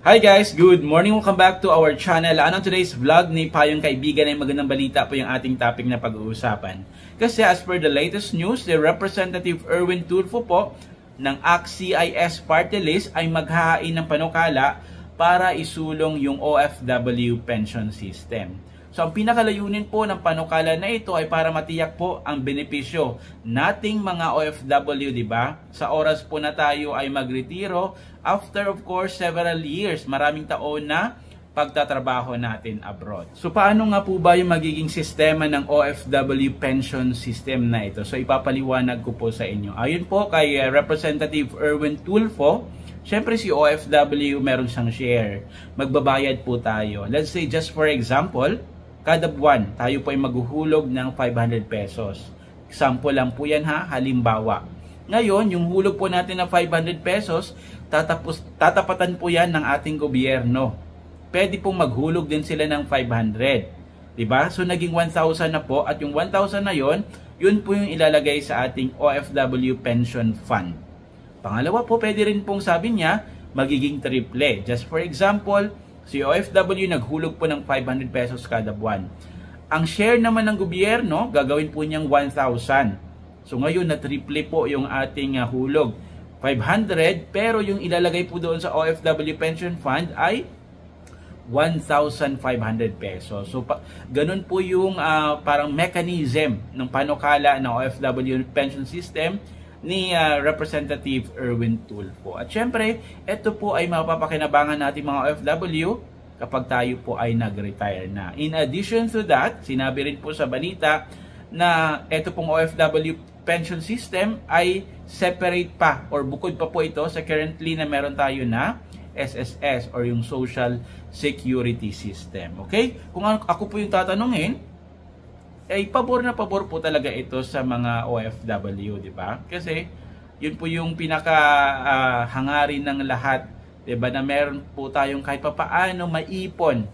Hi guys, good morning. Welcome back to our channel. Anong today's vlog ni Payong Kaibigan ay magandang balita po yung ating topic na pag-uusapan. Kasi as per the latest news, the Representative Erwin Tulfo po ng ACT-CIS Party List ay maghahain ng panukala para isulong yung OFW pension system. So ang pinakalayunin po ng panukala na ito ay para matiyak po ang benepisyo nating mga OFW, di ba? Sa oras po na tayo ay magretiro, after of course several years, maraming taon na pagtatrabaho natin abroad. So paano nga po ba yung magiging sistema ng OFW pension system na ito? So ipapaliwanag ko po sa inyo. Ayon po kay Representative Erwin Tulfo, syempre si OFW meron siyang share. Magbabayad po tayo. Let's say just for example, kada buwan tayo po ay maghuhulog ng 500 pesos. Example lang po yan ha, halimbawa. Ngayon, yung hulog po natin ng 500 pesos, tatapatan po yan ng ating gobyerno. Pwede pong maghulog din sila ng 500. Diba? So naging 1,000 na po at yung 1,000 na yon, yun po yung ilalagay sa ating OFW pension fund. Pangalawa po, pwede rin pong sabi niya, magiging triple. Just for example, si OFW naghulog po ng 500 pesos kada buwan. Ang share naman ng gobyerno, gagawin po niyang 1,000. So ngayon na triple po yung ating hulog. 500, pero yung ilalagay po doon sa OFW pension fund ay 1,500 pesos. So ganun po yung parang mechanism ng panukala ng OFW pension system ni Representative Erwin Tulfo. At syempre, ito po ay mapapakinabangan natin mga OFW kapag tayo po ay nag-retire na. In addition to that, sinabi rin po sa balita na ito pong OFW pension system ay separate pa or bukod pa po ito sa currently na meron tayo na SSS or yung Social Security System. Okay? Kung ako po yung tatanungin, ay pabor na pabor po talaga ito sa mga OFW, di ba? Kasi yun po yung pinaka hangarin ng lahat, di ba, na meron po tayong kahit papaano maipon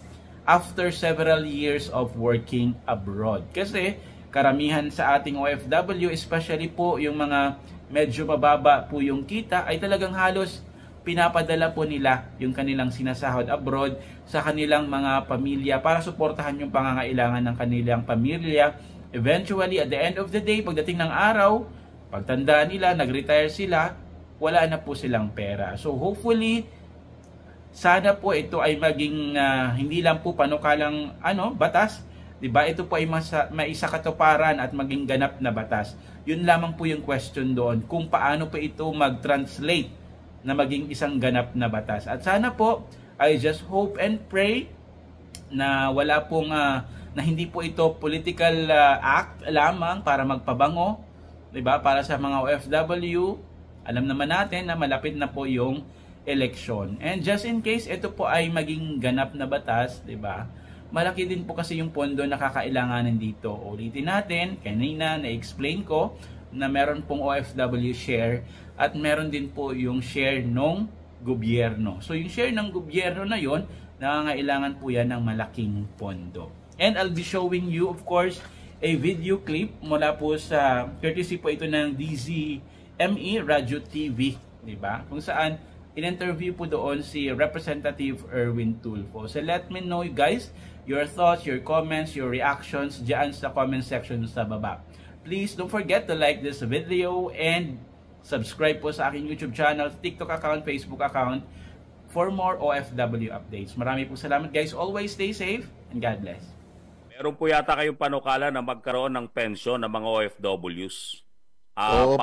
after several years of working abroad. Kasi karamihan sa ating OFW, especially po yung mga medyo mababa po yung kita, ay talagang halos pinapadala po nila yung kanilang sinasahod abroad sa kanilang mga pamilya para suportahan yung pangangailangan ng kanilang pamilya. Eventually, at the end of the day, pagdating ng araw, pagtanda nila, nag-retire sila, wala na po silang pera. So hopefully, sana po ito ay maging hindi lang po panukalang batas, 'di ba? Ito po ay maisakatuparan at maging ganap na batas. Yun lamang po yung question doon, kung paano po ito mag-translate na maging isang ganap na batas. At sana po, I just hope and pray na wala pong, na hindi po ito political act lamang para magpabango, diba? Para sa mga OFW, alam naman natin na malapit na po yung election. And just in case ito po ay maging ganap na batas, diba? Malaki din po kasi yung pondo na kakailanganin dito. Ulitin natin, kanina na-explain ko na meron pong OFW share at meron din po yung share ng gobyerno. So yung share ng gobyerno na yon, nangangailangan po yan ng malaking pondo. And I'll be showing you of course a video clip mula po sa courtesy po ito ng DZME Radio TV, di ba? Kung saan in-interview po doon si Representative Erwin Tulfo. So let me know guys your thoughts, your comments, your reactions diyan sa comment section sa baba. Please don't forget to like this video and subscribe po sa aking YouTube channel, TikTok account, Facebook account for more OFW updates. Marami po salamat guys. Always stay safe and God bless. Meron po yata kayong panukala na magkaroon ng pensyon ng mga OFWs.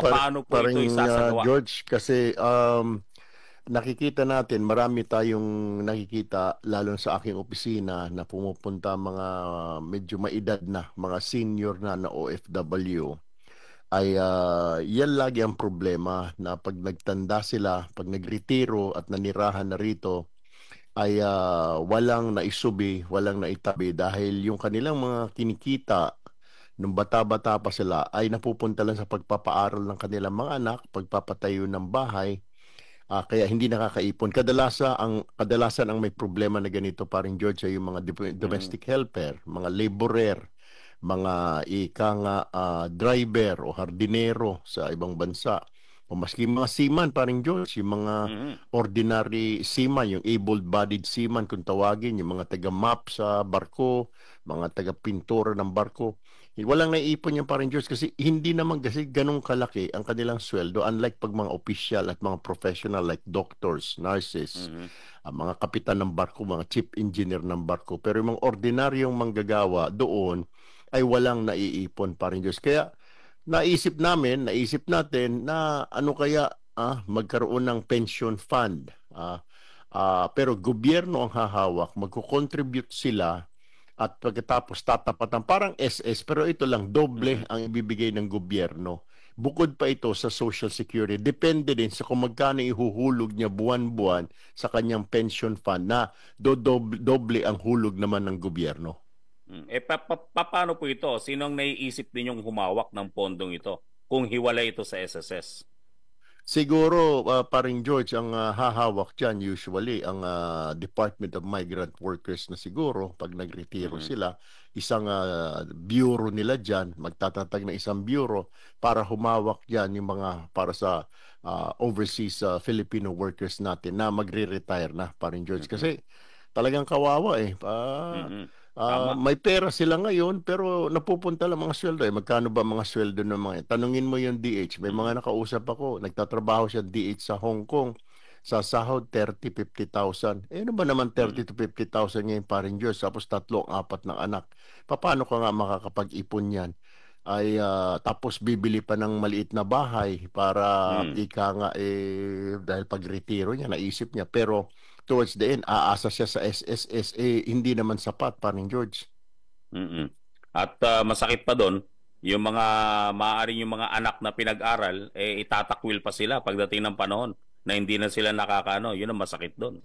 Paano po ito isasagawa? George, kasi nakikita natin, marami tayong nakikita, lalo sa aking opisina, na pumupunta mga medyo maedad na, mga senior na OFW, ay yan lagi ang problema na pag nagtanda sila, pag nagretiro at nanirahan na rito, ay walang naisubi, walang naitabi dahil yung kanilang mga kinikita nung bata-bata pa sila ay napupunta lang sa pagpapaaral ng kanilang mga anak, pagpapatayo ng bahay, kaya hindi nakakaipon. Kadalasan ang may problema na ganito, paring George, ay yung mga domestic helper, mga laborer, mga driver o hardinero sa ibang bansa. O maski mga seaman, paring George, yung mga ordinary seaman, yung able-bodied seaman kung tawagin, yung mga taga-map sa barko, mga taga-pintura ng barko. Walang naiipon yung paring George kasi hindi naman kasi ganun kalaki ang kanilang sweldo, unlike pag mga official at mga professional like doctors, nurses, mga kapitan ng barko, mga chief engineer ng barko. Pero yung mga ordinaryong manggagawa doon ay walang naiipon paring George. Kaya naisip natin na ano kaya magkaroon ng pension fund. Pero gobyerno ang hahawak, magko-contribute sila at pagkatapos tatapatan parang SS pero ito lang doble ang ibibigay ng gobyerno. Bukod pa ito sa Social Security, depende din sa kung magkano ihuhulog niya buwan-buwan sa kanyang pension fund na doble ang hulog naman ng gobyerno. Paano po ito? Sino ang naiisip ninyong humawak ng pondong ito kung hiwalay ito sa SSS? Siguro, paring George, ang hahawak dyan usually ang Department of Migrant Workers na siguro pag nagretiro sila, isang bureau nila dyan, magtatatag na isang bureau para humawak dyan yung mga para sa overseas Filipino workers natin na magre-retire na, paring George. Kasi talagang kawawa eh. May pera sila ngayon pero napupunta lang mga sweldo. Magkano ba mga sweldo ng mga tanungin mo yung DH. May mga nakausap ako. Nagtatrabaho siya DH sa Hong Kong. Sa sahod 30-50,000. Ano ba naman 30 to 50,000 ngayon paring Diyos? Tapos 3-4 na anak. Paano ka nga makakapag-ipon yan? Tapos bibili pa ng maliit na bahay para ika nga dahil pag-retiro niya, naisip niya. Pero towards the end, aasa siya sa SSS, hindi naman sapat, paring George. At masakit pa doon, yung mga maaaring yung mga anak na pinag-aral, itatakwil pa sila pagdating ng panahon na hindi na sila nakakaano. Yun ang masakit doon.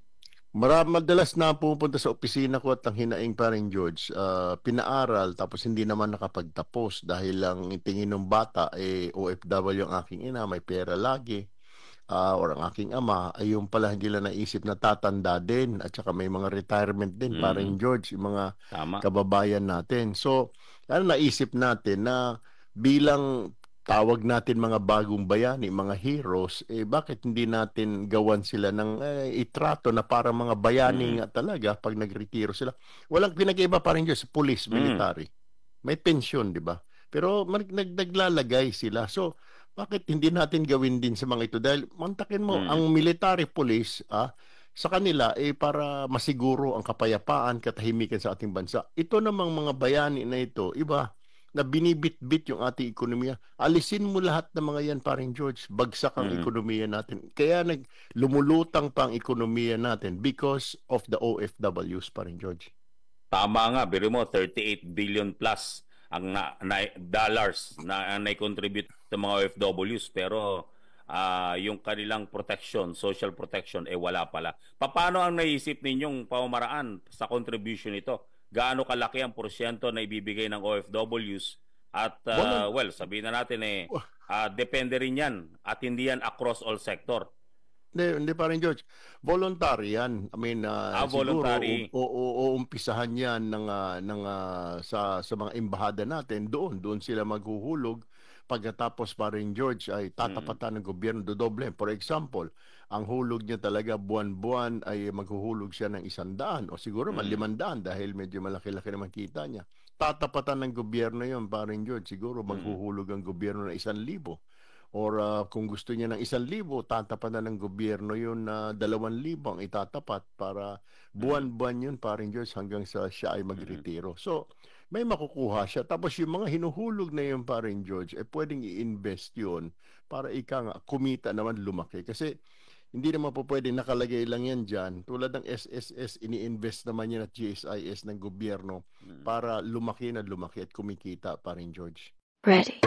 Madalas na pupunta sa opisina ko at ang hinaing paring George, pinaaral tapos hindi naman nakapagtapos dahil lang tingin ng bata, OFW ang aking ina, may pera lagi. Or ang aking ama ay yung pala hindi lang naisip na tatanda din at saka may mga retirement din paring George, yung mga kababayan natin. So, naisip natin na bilang tawag natin mga bagong bayani, mga heroes, bakit hindi natin gawan sila ng itrato na para mga bayani nga talaga pag nagretiro sila. Walang pinag-iba paring George, police, military. May pension, di ba? Pero naglalagay sila. So, bakit hindi natin gawin din sa mga ito? Dahil mantakin mo, ang military police, sa kanila, para masiguro ang kapayapaan, katahimikan sa ating bansa. Ito namang mga bayani na ito, iba, na binibit-bit yung ating ekonomiya. Alisin mo lahat ng mga yan, paring George, bagsak ang ekonomiya natin. Kaya lumulutang pa ang ekonomiya natin because of the OFWs, paring George. Tama nga, biro mo, 38 billion plus ang dollars na na-contribute sa mga OFWs, pero yung kanilang protection, social protection, wala pala. Paano ang naisip ninyong pamamaraan sa contribution nito? Gaano kalaki ang porsyento na ibibigay ng OFWs? At, sabihin na natin depende rin yan at hindi yan across all sector. Hindi pa rin, George. Voluntary yan. I mean, voluntary. Siguro uumpisahan yan sa mga embahada natin. Doon sila maghuhulog. Pagkatapos pa rin, George, ay tatapatan ng gobyerno dodoble. For example, ang hulog niya talaga buwan-buwan ay maghuhulog siya ng 100 o siguro 500 dahil medyo malaki-laki naman kita niya. Tatapatan ng gobyerno yun, pa rin, George. Siguro maghuhulog ang gobyerno ng 1,000. Or kung gusto niya ng 1,000, tatapatan ng gobyerno yun na 2,000 ang itatapat para buwan-buwan yun, paring George, hanggang sa siya ay magretiro. So, may makukuha siya. Tapos yung mga hinuhulog na yun, paring George, pwedeng i-invest yun para kumita naman, lumaki. Kasi hindi naman po pwede nakalagay lang yan dyan. Tulad ng SSS, ini-invest naman yan at GSIS ng gobyerno para lumaki at kumikita, paring George. Ready.